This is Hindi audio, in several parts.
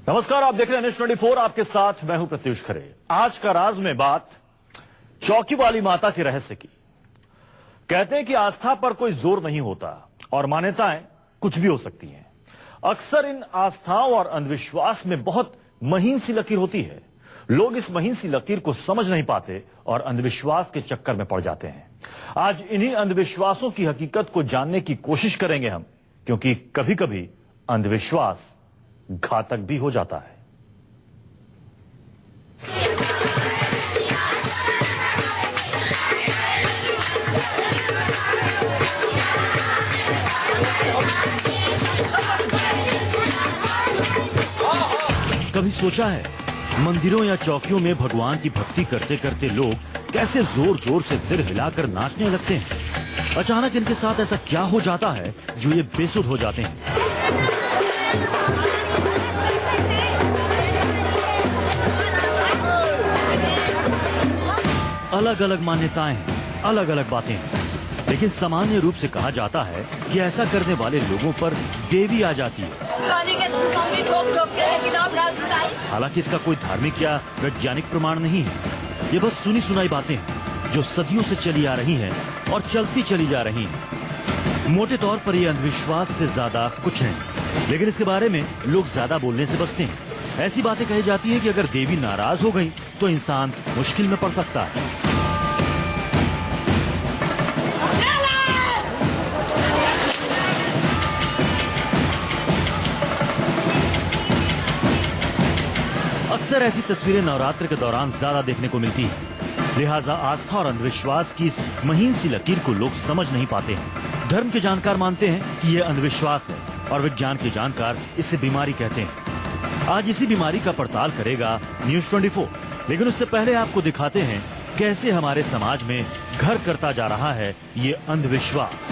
नमस्कार, आप देख रहे हैं न्यूज 24। आपके साथ मैं हूं प्रत्युष खरे। आज का राज में बात चौकी वाली माता के रहस्य की। कहते हैं कि आस्था पर कोई जोर नहीं होता और मान्यताएं कुछ भी हो सकती हैं। अक्सर इन आस्थाओं और अंधविश्वास में बहुत महीन सी लकीर होती है। लोग इस महीन सी लकीर को समझ नहीं पाते और अंधविश्वास के चक्कर में पड़ जाते हैं। आज इन्हीं अंधविश्वासों की हकीकत को जानने की कोशिश करेंगे हम, क्योंकि कभी कभी अंधविश्वास घातक भी हो जाता है। कभी सोचा है मंदिरों या चौकियों में भगवान की भक्ति करते करते लोग कैसे जोर जोर से सिर हिलाकर नाचने लगते हैं? अचानक इनके साथ ऐसा क्या हो जाता है जो ये बेसुध हो जाते हैं? अलग अलग मान्यताएं हैं, अलग अलग बातें हैं, लेकिन सामान्य रूप से कहा जाता है कि ऐसा करने वाले लोगों पर देवी आ जाती है। हालांकि इसका कोई धार्मिक या वैज्ञानिक प्रमाण नहीं है। ये बस सुनी सुनाई बातें हैं जो सदियों से चली आ रही हैं और चलती चली जा रही हैं। मोटे तौर पर ये अंधविश्वास से ज्यादा कुछ नहीं, लेकिन इसके बारे में लोग ज्यादा बोलने से बचते हैं। ऐसी बातें कही जाती है कि अगर देवी नाराज हो गई तो इंसान मुश्किल में पड़ सकता है। अक्सर ऐसी तस्वीरें नवरात्र के दौरान ज्यादा देखने को मिलती हैं। लिहाजा आस्था और अंधविश्वास की इस महीन सी लकीर को लोग समझ नहीं पाते हैं। धर्म के जानकार मानते हैं कि यह अंधविश्वास है और विज्ञान के जानकार इसे बीमारी कहते हैं। आज इसी बीमारी का पड़ताल करेगा न्यूज 24, लेकिन उससे पहले आपको दिखाते हैं कैसे हमारे समाज में घर करता जा रहा है ये अंधविश्वास।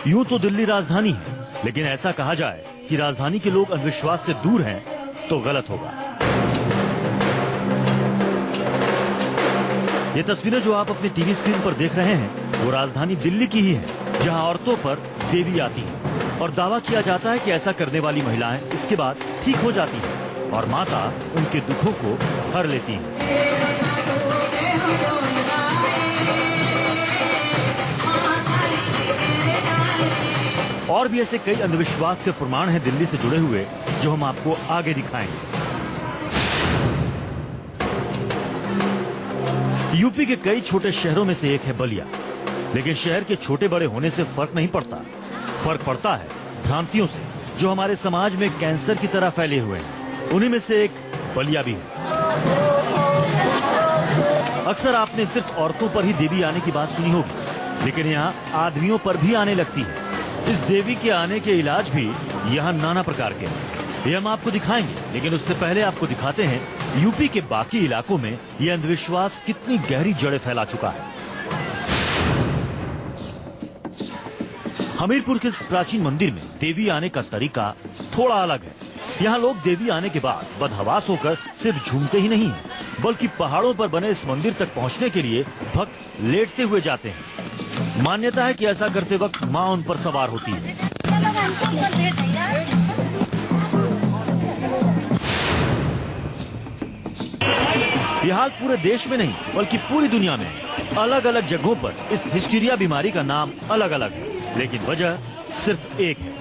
यूं तो दिल्ली राजधानी है, लेकिन ऐसा कहा जाए कि राजधानी के लोग अंधविश्वास से दूर हैं तो गलत होगा। ये तस्वीरें जो आप अपनी टीवी स्क्रीन पर देख रहे हैं वो राजधानी दिल्ली की ही है, जहां औरतों पर देवी आती है और दावा किया जाता है कि ऐसा करने वाली महिलाएं इसके बाद ठीक हो जाती हैं और माता उनके दुखों को हर लेती है। और भी ऐसे कई अंधविश्वास के प्रमाण हैं दिल्ली से जुड़े हुए जो हम आपको आगे दिखाएंगे। यूपी के कई छोटे शहरों में से एक है बलिया, लेकिन शहर के छोटे बड़े होने से फर्क नहीं पड़ता। फर्क पड़ता है भ्रांतियों से जो हमारे समाज में कैंसर की तरह फैले हुए हैं। उन्हीं में से एक बलिया भी है। अक्सर आपने सिर्फ औरतों पर ही देवी आने की बात सुनी होगी, लेकिन यहाँ आदमियों पर भी आने लगती है। इस देवी के आने के इलाज भी यहाँ नाना प्रकार के हैं। ये हम आपको दिखाएंगे, लेकिन उससे पहले आपको दिखाते हैं यूपी के बाकी इलाकों में ये अंधविश्वास कितनी गहरी जड़ें फैला चुका है। हमीरपुर के इस प्राचीन मंदिर में देवी आने का तरीका थोड़ा अलग है। यहाँ लोग देवी आने के बाद बदहवास होकर सिर्फ झूमते ही नहीं हैं, बल्कि पहाड़ों पर बने इस मंदिर तक पहुँचने के लिए भक्त लेटते हुए जाते हैं। मान्यता है कि ऐसा करते वक्त माँ उन पर सवार होती है। यह हाल पूरे देश में नहीं बल्कि पूरी दुनिया में अलग अलग जगहों पर इस हिस्टीरिया बीमारी का नाम अलग अलग है, लेकिन वजह सिर्फ एक है।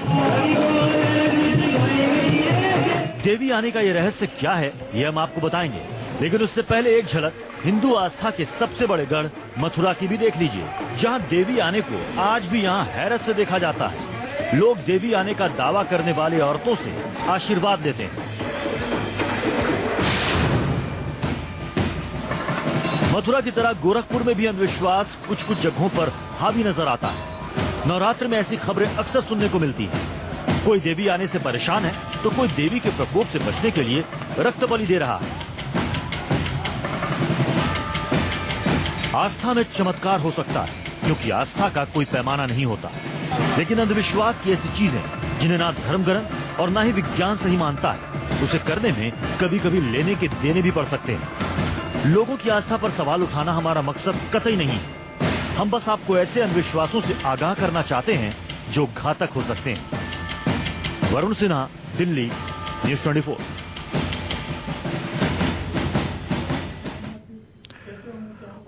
देवी आने का ये रहस्य क्या है ये हम आपको बताएंगे, लेकिन उससे पहले एक झलक हिंदू आस्था के सबसे बड़े गढ़ मथुरा की भी देख लीजिए, जहां देवी आने को आज भी यहां हैरत से देखा जाता है। लोग देवी आने का दावा करने वाली औरतों से आशीर्वाद लेते हैं। मथुरा की तरह गोरखपुर में भी अंधविश्वास कुछ कुछ जगहों पर हावी नजर आता है। नवरात्र में ऐसी खबरें अक्सर सुनने को मिलती हैं। कोई देवी आने से परेशान है तो कोई देवी के प्रकोप से बचने के लिए रक्त बलि दे रहा है। आस्था में चमत्कार हो सकता है, क्योंकि आस्था का कोई पैमाना नहीं होता, लेकिन अंधविश्वास की ऐसी चीजें जिन्हें ना धर्म ग्रंथ और ना ही विज्ञान सही मानता है, उसे करने में कभी कभी लेने के देने भी पड़ सकते हैं। लोगों की आस्था पर सवाल उठाना हमारा मकसद कतई नहीं है। हम बस आपको ऐसे अंधविश्वासों से आगाह करना चाहते हैं जो घातक हो सकते हैं। वरुण सिन्हा, दिल्ली, न्यूज़ 24।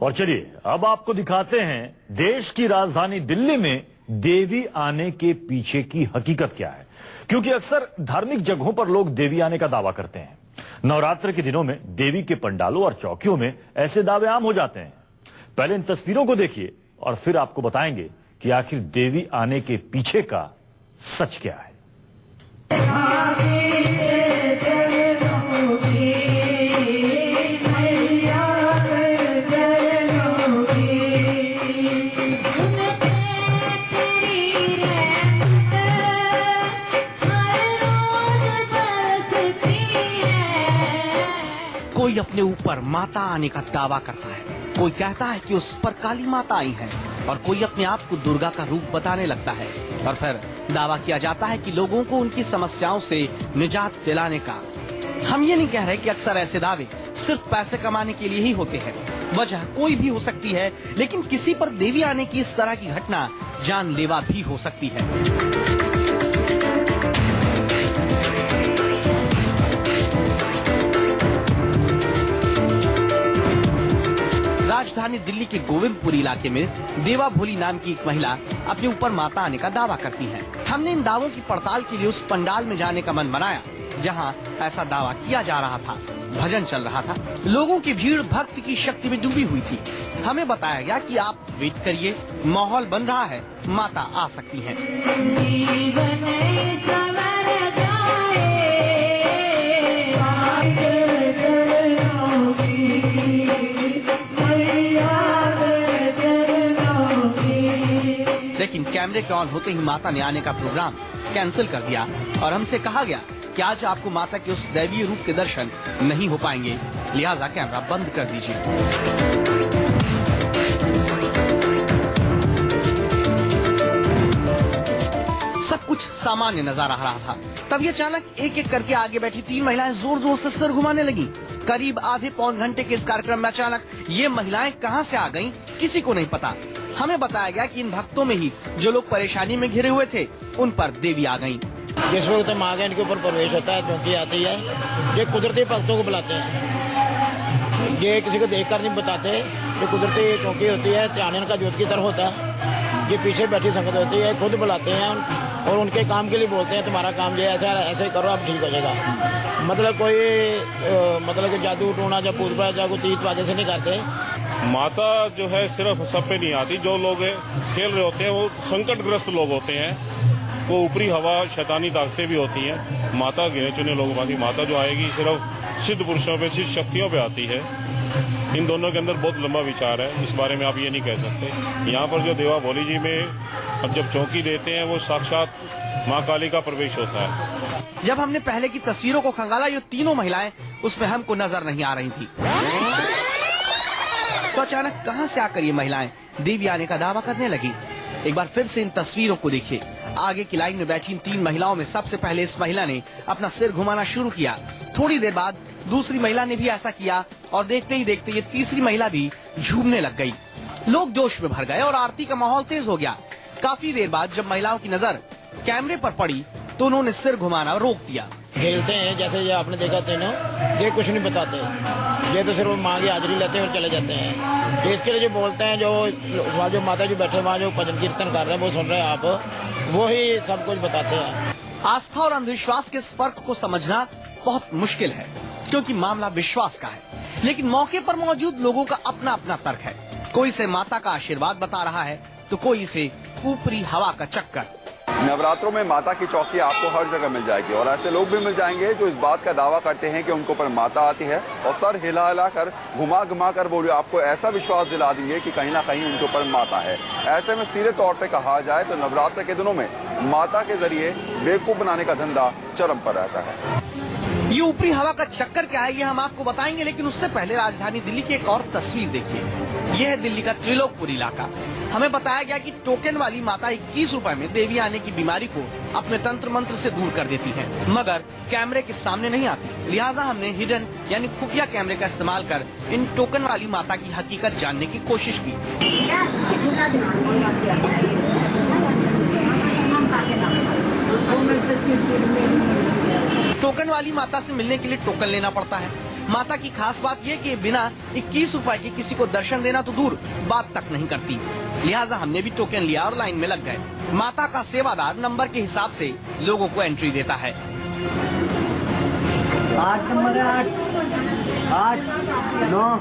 और चलिए अब आपको दिखाते हैं देश की राजधानी दिल्ली में देवी आने के पीछे की हकीकत क्या है। क्योंकि अक्सर धार्मिक जगहों पर लोग देवी आने का दावा करते हैं। नवरात्र के दिनों में देवी के पंडालों और चौकियों में ऐसे दावे आम हो जाते हैं। पहले इन तस्वीरों को देखिए और फिर आपको बताएंगे कि आखिर देवी आने के पीछे का सच क्या है। कोई अपने ऊपर माता आने का दावा करता है, कोई कहता है कि उस पर काली माता आई है और कोई अपने आप को दुर्गा का रूप बताने लगता है और फिर दावा किया जाता है कि लोगों को उनकी समस्याओं से निजात दिलाने का। हम ये नहीं कह रहे कि अक्सर ऐसे दावे सिर्फ पैसे कमाने के लिए ही होते हैं। वजह कोई भी हो सकती है, लेकिन किसी पर देवी आने की इस तरह की घटना जानलेवा भी हो सकती है। राजधानी दिल्ली के गोविंदपुरी इलाके में देवा भोली नाम की एक महिला अपने ऊपर माता आने का दावा करती है। हमने इन दावों की पड़ताल के लिए उस पंडाल में जाने का मन बनाया जहां ऐसा दावा किया जा रहा था। भजन चल रहा था, लोगों की भीड़ भक्ति की शक्ति में डूबी हुई थी। हमें बताया गया कि आप वेट करिए, माहौल बन रहा है, माता आ सकती हैं। लेकिन कैमरे के ऑन होते ही माता ने आने का प्रोग्राम कैंसिल कर दिया और हमसे कहा गया कि आज आपको माता के उस दैवीय रूप के दर्शन नहीं हो पाएंगे, लिहाजा कैमरा बंद कर दीजिए। सब कुछ सामान्य नजर आ रहा था, तभी अचानक एक एक करके आगे बैठी 3 महिलाएं जोर जोर से सिर घुमाने लगी। करीब आधे पौन घंटे के इस कार्यक्रम में अचानक ये महिलाएं कहां से आ गईं, किसी को नहीं पता। हमें बताया गया कि इन भक्तों में ही जो लोग परेशानी में घिरे हुए थे, उन पर देवी आ गईं। जिस वक्त माँ का इनके ऊपर प्रवेश होता है, चौकी आती है, ये कुदरती भक्तों को बुलाते हैं। ये किसी को देखकर नहीं बताते। जो कुदरती चौकी होती है, ध्यान इनका ज्योत की तरह होता है। ये पीछे बैठी संगत होती है, खुद बुलाते हैं और उनके काम के लिए बोलते हैं तुम्हारा काम ये ऐसा ऐसे करो, अब ठीक हो जाएगा। मतलब कोई मतलब कि जादू टूना या भूत प्रेत या कोई तीत वाजे से नहीं करते। माता जो है सिर्फ सब पे नहीं आती। जो लोग खेल रहे होते हैं वो संकटग्रस्त लोग होते हैं, वो ऊपरी हवा शैतानी ताकतें भी होती हैं। माता गिने चुने लोग, बाकी माता जो आएगी सिर्फ सिद्ध पुरुषों पे, सिद्ध शक्तियों पे आती है। इन दोनों के अंदर बहुत लंबा विचार है, इस बारे में आप ये नहीं कह सकते। यहाँ पर जो देवा भोली जी में अब जब चौकी देते हैं, वो साक्षात माँ काली का प्रवेश होता है। जब हमने पहले की तस्वीरों को खंगाला, ये तीनों महिलाएं उसमें हमको नजर नहीं आ रही थी। तो अचानक कहां से आकर ये महिलाएं देवी आने का दावा करने लगी। एक बार फिर से इन तस्वीरों को देखिए। आगे की लाइन में बैठी इन 3 महिलाओं में सबसे पहले इस महिला ने अपना सिर घुमाना शुरू किया। थोड़ी देर बाद दूसरी महिला ने भी ऐसा किया और देखते ही देखते ये तीसरी महिला भी झूमने लग गई। लोग जोश में भर गए और आरती का माहौल तेज हो गया। काफी देर बाद जब महिलाओं की नजर कैमरे पर पड़ी तो उन्होंने सिर घुमाना रोक दिया। खेलते हैं जैसे ये आपने देखा तीनों, ये कुछ नहीं बताते। ये तो सिर्फ माँ की हाजिरी लेते हैं और चले जाते हैं। तो इसके लिए जो बोलते हैं, जो माता जी बैठे वहाँ जो भजन कीर्तन कर रहे हैं वो सुन रहे हैं आप, वो ही सब कुछ बताते हैं। आस्था और अंधविश्वास के इस फर्क को समझना बहुत मुश्किल है, क्योंकि मामला विश्वास का है, लेकिन मौके पर मौजूद लोगों का अपना अपना तर्क है। कोई इसे माता का आशीर्वाद बता रहा है तो कोई इसे ऊपरी हवा का चक्कर। नवरात्रों में माता की चौकी आपको हर जगह मिल जाएगी और ऐसे लोग भी मिल जाएंगे जो इस बात का दावा करते हैं कि उनको पर माता आती है और सर हिला हिला कर घुमा कर बोलिए आपको ऐसा विश्वास दिला देंगे कि कहीं ना कहीं उनके ऊपर माता है। ऐसे में सीधे तौर पे कहा जाए तो नवरात्र के दिनों में माता के जरिए बेवकूफ बनाने का धंधा चरम पर रहता है। ये ऊपरी हवा का चक्कर क्या है ये हम आपको बताएंगे, लेकिन उससे पहले राजधानी दिल्ली की एक और तस्वीर देखिए। यह है दिल्ली का त्रिलोकपुर इलाका। हमें बताया गया कि टोकन वाली माता 21 रुपए में देवी आने की बीमारी को अपने तंत्र मंत्र से दूर कर देती है, मगर कैमरे के सामने नहीं आती। लिहाजा हमने हिडन यानी खुफिया कैमरे का इस्तेमाल कर इन टोकन वाली माता की हकीकत जानने की कोशिश की। टोकन वाली माता से मिलने के लिए टोकन लेना पड़ता है। माता की खास बात यह कि बिना 21 रुपए के किसी को दर्शन देना तो दूर, बात तक नहीं करती। लिहाजा हमने भी टोकन लिया और लाइन में लग गए। माता का सेवादार नंबर के हिसाब से लोगों को एंट्री देता है। 8 नंबर है, 8 9।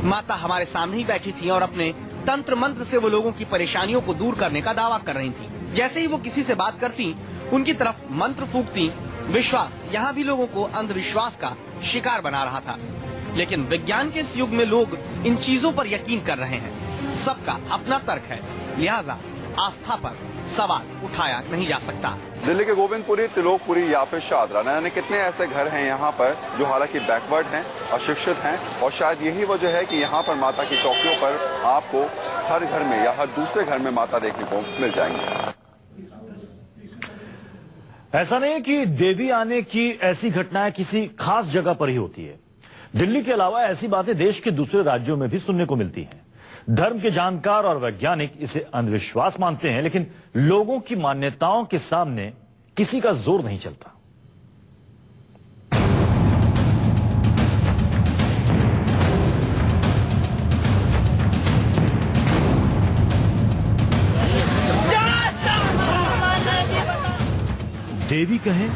माता हमारे सामने ही बैठी थी और अपने तंत्र मंत्र से वो लोगों की परेशानियों को दूर करने का दावा कर रही थी। जैसे ही वो किसी से बात करती, उनकी तरफ मंत्र फूंकती। विश्वास यहाँ भी लोगों को अंधविश्वास का शिकार बना रहा था, लेकिन विज्ञान के इस युग में लोग इन चीजों पर यकीन कर रहे हैं। सबका अपना तर्क है, लिहाजा आस्था पर सवाल उठाया नहीं जा सकता। दिल्ली के गोविंदपुरी, त्रिलोकपुरी या फिर शादरा, न जाने कितने ऐसे घर हैं यहाँ पर जो हालांकि बैकवर्ड हैं, अशिक्षित हैं, और शायद यही वजह है कि यहाँ पर माता की चौकियों पर आपको हर घर में या हर दूसरे घर में माता देखने को मिल जाएंगी। ऐसा नहीं है कि देवी आने की ऐसी घटनाएं किसी खास जगह पर ही होती है। दिल्ली के अलावा ऐसी बातें देश के दूसरे राज्यों में भी सुनने को मिलती हैं। धर्म के जानकार और वैज्ञानिक इसे अंधविश्वास मानते हैं, लेकिन लोगों की मान्यताओं के सामने किसी का जोर नहीं चलता। देवी कहें,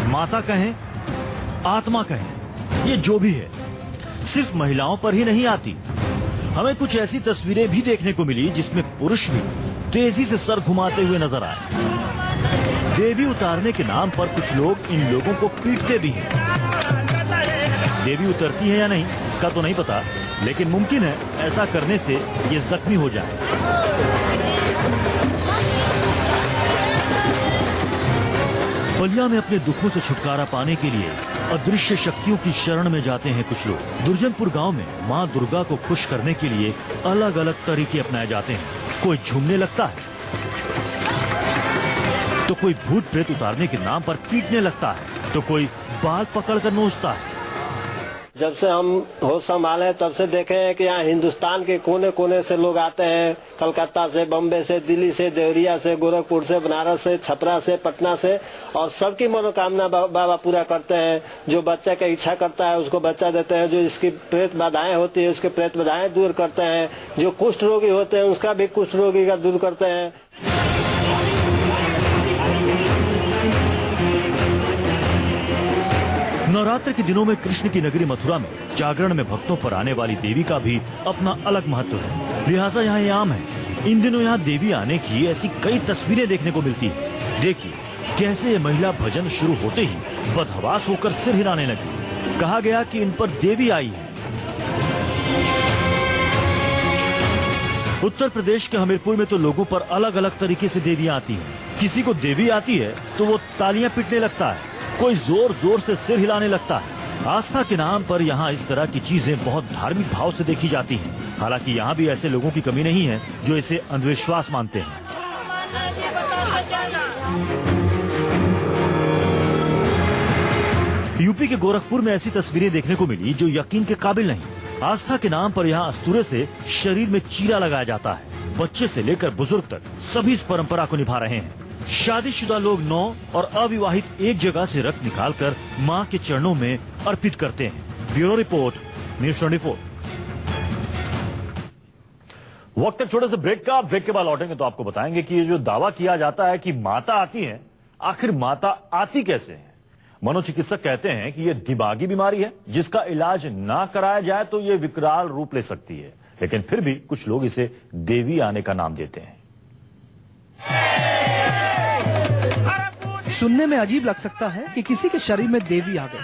माता कहें, आत्मा कहें, ये जो भी है सिर्फ महिलाओं पर ही नहीं आती। हमें कुछ ऐसी तस्वीरें भी देखने को मिली जिसमें पुरुष भी तेजी से सर घुमाते हुए नजर आए। देवी उतारने के नाम पर कुछ लोग इन लोगों को पीटते भी हैं। देवी उतरती है या नहीं इसका तो नहीं पता, लेकिन मुमकिन है ऐसा करने से ये जख्मी हो जाए। बलिया में अपने दुखों से छुटकारा पाने के लिए अदृश्य शक्तियों की शरण में जाते हैं कुछ लोग। दुर्जनपुर गांव में मां दुर्गा को खुश करने के लिए अलग अलग तरीके अपनाए जाते हैं। कोई झूमने लगता है तो कोई भूत प्रेत उतारने के नाम पर पीटने लगता है, तो कोई बाल पकड़कर नोचता है। जब से हम होश संभाले तब से देखे हैं कि यहाँ हिंदुस्तान के कोने कोने से लोग आते हैं। कलकत्ता से, बम्बे से, दिल्ली से, देवरिया से, गोरखपुर से, बनारस से, छपरा से, पटना से, और सबकी मनोकामना बाबा पूरा करते हैं। जो बच्चे का इच्छा करता है उसको बच्चा देते हैं। जो इसकी प्रेत बाधाएं होती है उसके प्रेत बाधाएं दूर करते हैं। जो कुष्ठ रोगी होते हैं उसका भी कुष्ठ रोगी का दूर करते हैं। नवरात्र के दिनों में कृष्ण की नगरी मथुरा में जागरण में भक्तों पर आने वाली देवी का भी अपना अलग महत्व है, लिहाजा यहाँ ये आम है। इन दिनों यहाँ देवी आने की ऐसी कई तस्वीरें देखने को मिलती है। देखिए कैसे ये महिला भजन शुरू होते ही बदहवास होकर सिर हिलाने लगी। कहा गया कि इन पर देवी आई है। उत्तर प्रदेश के हमीरपुर में तो लोगों पर अलग अलग तरीके से देवियां आती हैं। किसी को देवी आती है तो वो तालियां पीटने लगता है, कोई जोर जोर से सिर हिलाने लगता है। आस्था के नाम पर यहाँ इस तरह की चीजें बहुत धार्मिक भाव से देखी जाती हैं। हालांकि यहाँ भी ऐसे लोगों की कमी नहीं है जो इसे अंधविश्वास मानते हैं। यूपी के गोरखपुर में ऐसी तस्वीरें देखने को मिली जो यकीन के काबिल नहीं। आस्था के नाम पर यहाँ अस्तूरे से शरीर में चीरा लगाया जाता है। बच्चे से लेकर बुजुर्ग तक सभी इस परंपरा को निभा रहे हैं। शादीशुदा लोग 9 और अविवाहित एक जगह से रक्त निकालकर मां के चरणों में अर्पित करते हैं। Bureau report, news 24। वक्त एक छोटे से ब्रेक का। ब्रेक के बाद लौटेंगे तो आपको बताएंगे कि ये जो दावा किया जाता है कि माता आती है, आखिर माता आती कैसे है। मनोचिकित्सक कहते हैं कि ये दिमागी बीमारी है जिसका इलाज ना कराया जाए तो ये विकराल रूप ले सकती है, लेकिन फिर भी कुछ लोग इसे देवी आने का नाम देते हैं। सुनने में अजीब लग सकता है कि किसी के शरीर में देवी आ गई,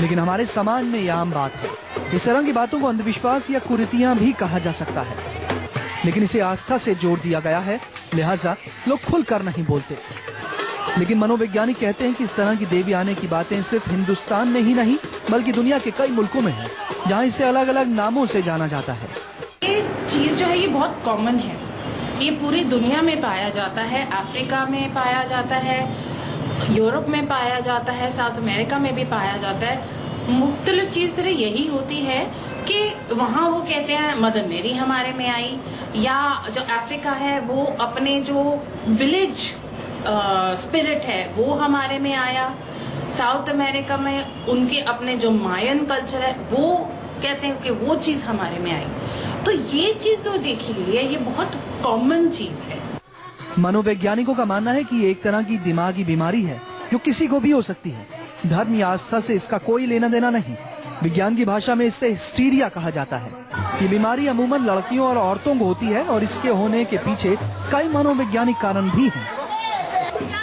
लेकिन हमारे समाज में यह आम बात है। इस तरह की बातों को अंधविश्वास या कुरीतियां भी कहा जा सकता है, लेकिन इसे आस्था से जोड़ दिया गया है, लिहाजा लोग खुलकर नहीं बोलते। लेकिन मनोवैज्ञानिक कहते हैं कि इस तरह की देवी आने की बातें सिर्फ हिंदुस्तान में ही नहीं बल्कि दुनिया के कई मुल्कों में है, जहाँ इसे अलग अलग नामों से जाना जाता है। ये चीज जो है ये बहुत कॉमन है, ये पूरी दुनिया में पाया जाता है। अफ्रीका में पाया जाता है, यूरोप में पाया जाता है, साउथ अमेरिका में भी पाया जाता है। मुख्तलिफ चीज सिर्फ यही होती है कि वहाँ वो कहते हैं मदर मेरी हमारे में आई, या जो अफ्रीका है वो अपने जो विलेज स्पिरिट है वो हमारे में आया, साउथ अमेरिका में उनके अपने जो मायन कल्चर है वो कहते हैं कि वो चीज हमारे में आई। तो ये चीज जो देखी गई है ये बहुत कॉमन चीज है। मनोवैज्ञानिकों का मानना है कि ये एक तरह की दिमागी बीमारी है जो किसी को भी हो सकती है। धर्म या आस्था से इसका कोई लेना देना नहीं। विज्ञान की भाषा में इसे हिस्टीरिया कहा जाता है। ये बीमारी अमूमन लड़कियों और औरतों को होती है और इसके होने के पीछे कई मनोवैज्ञानिक कारण भी हैं।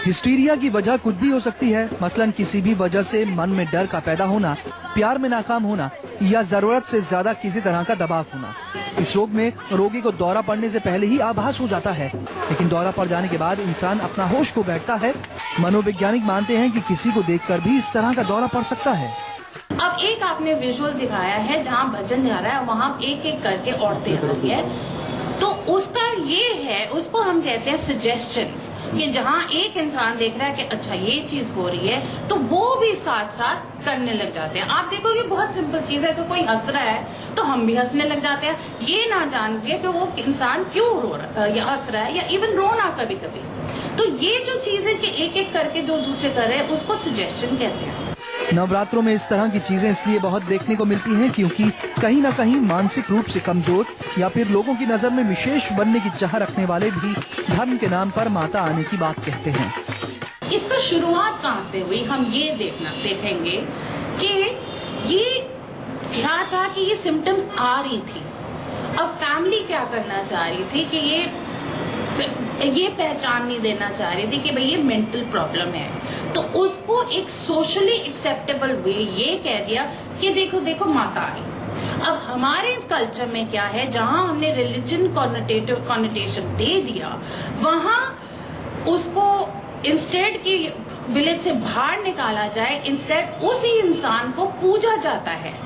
हिस्टीरिया की वजह कुछ भी हो सकती है, मसलन किसी भी वजह से मन में डर का पैदा होना, प्यार में नाकाम होना या जरूरत से ज्यादा किसी तरह का दबाव होना। इस रोग में रोगी को दौरा पड़ने से पहले ही आभास हो जाता है, लेकिन दौरा पड़ जाने के बाद इंसान अपना होश खो बैठता है। मनोवैज्ञानिक मानते हैं कि किसी को देखकर भी इस तरह का दौरा पड़ सकता है। अब एक आपने विजुअल दिखाया है जहाँ भजन गा रहा है, वहाँ एक एक करके औरतें आ रही है, तो उसका ये है, उसको हम कहते हैं सजेशन, कि जहाँ एक इंसान देख रहा है कि अच्छा ये चीज हो रही है तो वो भी साथ साथ करने लग जाते हैं। आप देखोगे बहुत सिंपल चीज है कि कोई हंस रहा है तो हम भी हंसने लग जाते हैं, ये ना जान के कि वो इंसान क्यों रो रहा है या हंस रहा है या इवन रोना कभी कभी। तो ये जो चीज है कि एक एक करके जो दूसरे कर रहे हैं उसको सजेशन कहते हैं। नवरात्रों में इस तरह की चीजें इसलिए बहुत देखने को मिलती हैं क्योंकि कहीं न कहीं मानसिक रूप से कमजोर या फिर लोगों की नजर में विशेष बनने की चाह रखने वाले भी धर्म के नाम पर माता आने की बात कहते हैं। इसका शुरुआत कहाँ से हुई हम ये देखेंगे कि ये क्या था कि ये सिम्टम्स आ रही थी। अब फैमिली क्या करना चाह रही थी कि ये पहचान नहीं देना चाह रही थी कि भाई ये मेंटल प्रॉब्लम है, तो उसको एक सोशली एक्सेप्टेबल वे ये कह दिया कि देखो देखो माता आई। अब हमारे कल्चर में क्या है, जहां हमने रिलीजन कॉनोटेशन दे दिया, वहां उसको इंस्टेड की विलेज से बाहर निकाला जाए, इंस्टेड उसी इंसान को पूजा जाता है।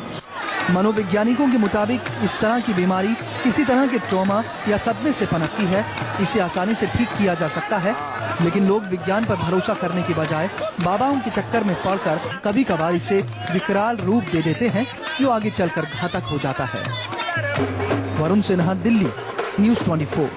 मनोवैज्ञानिकों के मुताबिक इस तरह की बीमारी किसी तरह के ट्रॉमा या सदमे से पनपती है। इसे आसानी से ठीक किया जा सकता है, लेकिन लोग विज्ञान पर भरोसा करने की बजाय बाबाओं के चक्कर में पड़कर कभी कभार इसे विकराल रूप दे देते हैं, जो आगे चलकर घातक हो जाता है। वरुण सिन्हा, दिल्ली, न्यूज़ 24।